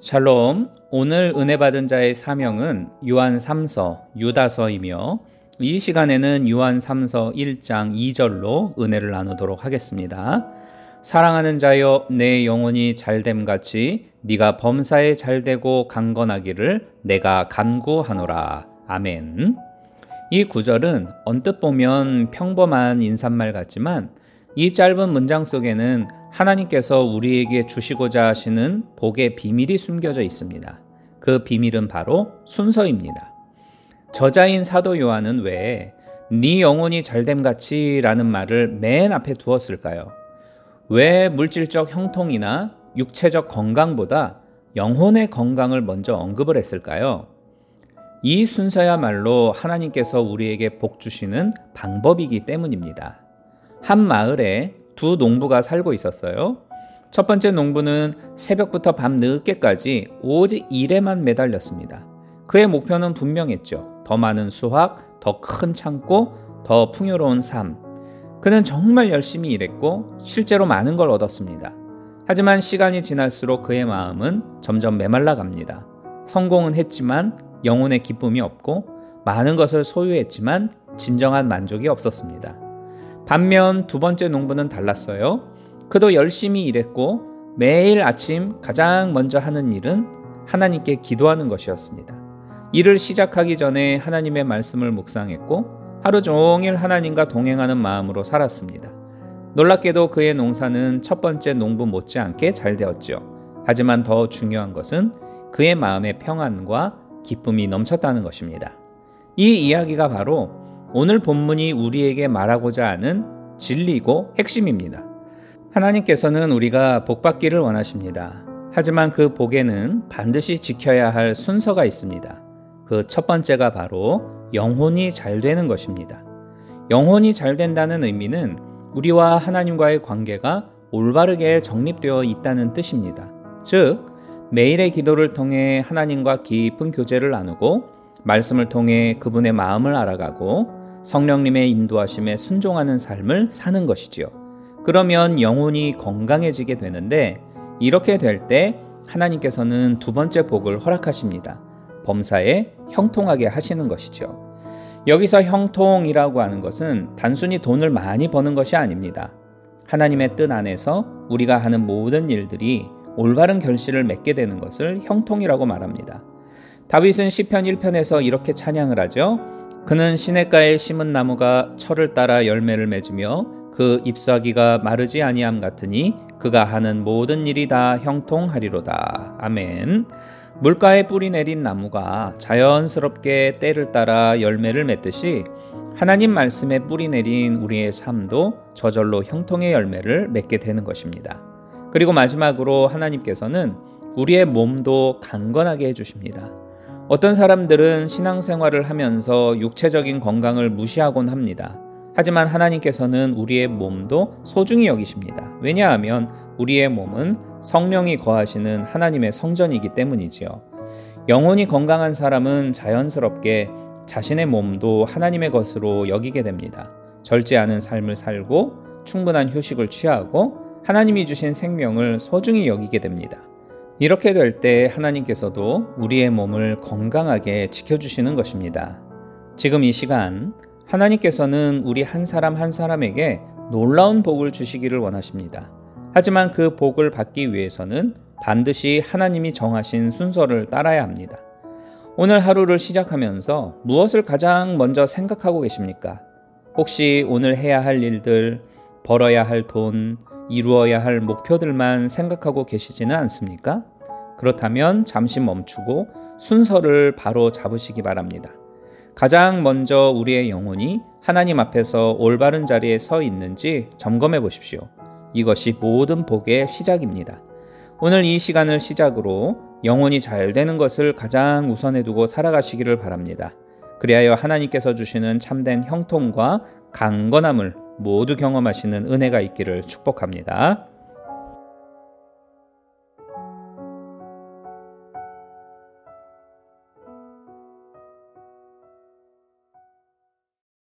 샬롬. 오늘 은혜 받은 자의 사명은 요한 3서, 유다서이며 이 시간에는 요한 3서 1장 2절로 은혜를 나누도록 하겠습니다. 사랑하는 자여, 내 영혼이 잘됨같이 네가 범사에 잘되고 강건하기를 내가 간구하노라. 아멘. 이 구절은 언뜻 보면 평범한 인사말 같지만 이 짧은 문장 속에는 하나님께서 우리에게 주시고자 하시는 복의 비밀이 숨겨져 있습니다. 그 비밀은 바로 순서입니다. 저자인 사도 요한은 왜 네 영혼이 잘됨같이 라는 말을 맨 앞에 두었을까요? 왜 물질적 형통이나 육체적 건강보다 영혼의 건강을 먼저 언급을 했을까요? 이 순서야말로 하나님께서 우리에게 복 주시는 방법이기 때문입니다. 한 마을에 두 농부가 살고 있었어요. 첫 번째 농부는 새벽부터 밤 늦게까지 오직 일에만 매달렸습니다. 그의 목표는 분명했죠. 더 많은 수확, 더 큰 창고, 더 풍요로운 삶. 그는 정말 열심히 일했고 실제로 많은 걸 얻었습니다. 하지만 시간이 지날수록 그의 마음은 점점 메말라 갑니다. 성공은 했지만 영혼의 기쁨이 없고 많은 것을 소유했지만 진정한 만족이 없었습니다. 반면 두 번째 농부는 달랐어요. 그도 열심히 일했고 매일 아침 가장 먼저 하는 일은 하나님께 기도하는 것이었습니다. 일을 시작하기 전에 하나님의 말씀을 묵상했고 하루 종일 하나님과 동행하는 마음으로 살았습니다. 놀랍게도 그의 농사는 첫 번째 농부 못지않게 잘 되었죠. 하지만 더 중요한 것은 그의 마음의 평안과 기쁨이 넘쳤다는 것입니다. 이 이야기가 바로 오늘 본문이 우리에게 말하고자 하는 진리고 핵심입니다. 하나님께서는 우리가 복받기를 원하십니다. 하지만 그 복에는 반드시 지켜야 할 순서가 있습니다. 그 첫 번째가 바로 영혼이 잘 되는 것입니다. 영혼이 잘 된다는 의미는 우리와 하나님과의 관계가 올바르게 정립되어 있다는 뜻입니다. 즉, 매일의 기도를 통해 하나님과 깊은 교제를 나누고 말씀을 통해 그분의 마음을 알아가고 성령님의 인도하심에 순종하는 삶을 사는 것이지요. 그러면 영혼이 건강해지게 되는데 이렇게 될 때 하나님께서는 두 번째 복을 허락하십니다. 범사에 형통하게 하시는 것이죠. 여기서 형통이라고 하는 것은 단순히 돈을 많이 버는 것이 아닙니다. 하나님의 뜻 안에서 우리가 하는 모든 일들이 올바른 결실을 맺게 되는 것을 형통이라고 말합니다. 다윗은 시편 1편에서 이렇게 찬양을 하죠. 그는 시냇가에 심은 나무가 철을 따라 열매를 맺으며 그 잎사귀가 마르지 아니함 같으니 그가 하는 모든 일이 다 형통하리로다. 아멘. 물가에 뿌리 내린 나무가 자연스럽게 때를 따라 열매를 맺듯이 하나님 말씀에 뿌리 내린 우리의 삶도 저절로 형통의 열매를 맺게 되는 것입니다. 그리고 마지막으로 하나님께서는 우리의 몸도 강건하게 해주십니다. 어떤 사람들은 신앙생활을 하면서 육체적인 건강을 무시하곤 합니다. 하지만 하나님께서는 우리의 몸도 소중히 여기십니다. 왜냐하면 우리의 몸은 성령이 거하시는 하나님의 성전이기 때문이지요. 영혼이 건강한 사람은 자연스럽게 자신의 몸도 하나님의 것으로 여기게 됩니다. 절제 않은 삶을 살고 충분한 휴식을 취하고 하나님이 주신 생명을 소중히 여기게 됩니다. 이렇게 될 때 하나님께서도 우리의 몸을 건강하게 지켜주시는 것입니다. 지금 이 시간 하나님께서는 우리 한 사람 한 사람에게 놀라운 복을 주시기를 원하십니다. 하지만 그 복을 받기 위해서는 반드시 하나님이 정하신 순서를 따라야 합니다. 오늘 하루를 시작하면서 무엇을 가장 먼저 생각하고 계십니까? 혹시 오늘 해야 할 일들, 벌어야 할 돈, 이루어야 할 목표들만 생각하고 계시지는 않습니까? 그렇다면 잠시 멈추고 순서를 바로 잡으시기 바랍니다. 가장 먼저 우리의 영혼이 하나님 앞에서 올바른 자리에 서 있는지 점검해 보십시오. 이것이 모든 복의 시작입니다. 오늘 이 시간을 시작으로 영혼이 잘 되는 것을 가장 우선에 두고 살아가시기를 바랍니다. 그리하여 하나님께서 주시는 참된 형통과 강건함을 모두 경험하시는 은혜가 있기를 축복합니다.